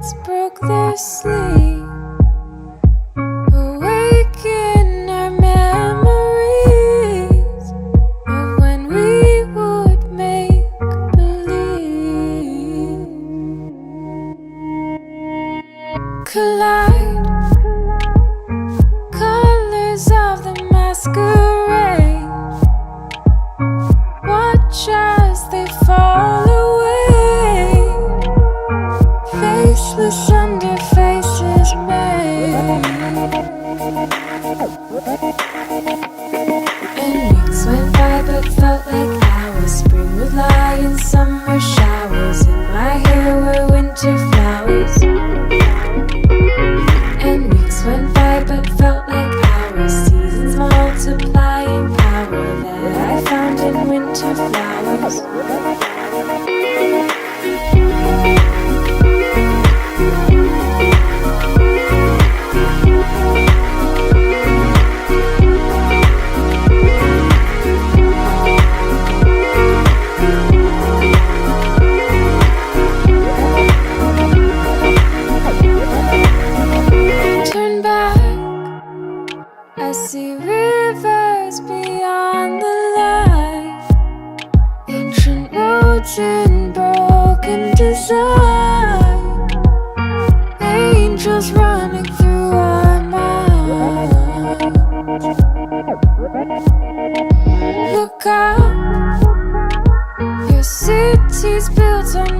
lights broke their sleep, awaken our memories of when we would make believe. Collide, colors of the masquerade. Watch as they fall away, faceless under faces made. And weeks went by but felt like hours. Spring would lie in summer showers. In my hair were winter flowers. And weeks went by but felt like hours. Seasons multiplying power that I found in winter flowers. Turn back, I see rivers beyond the light, ancient roads in broken design, angels running through our minds. Look up, your city's built on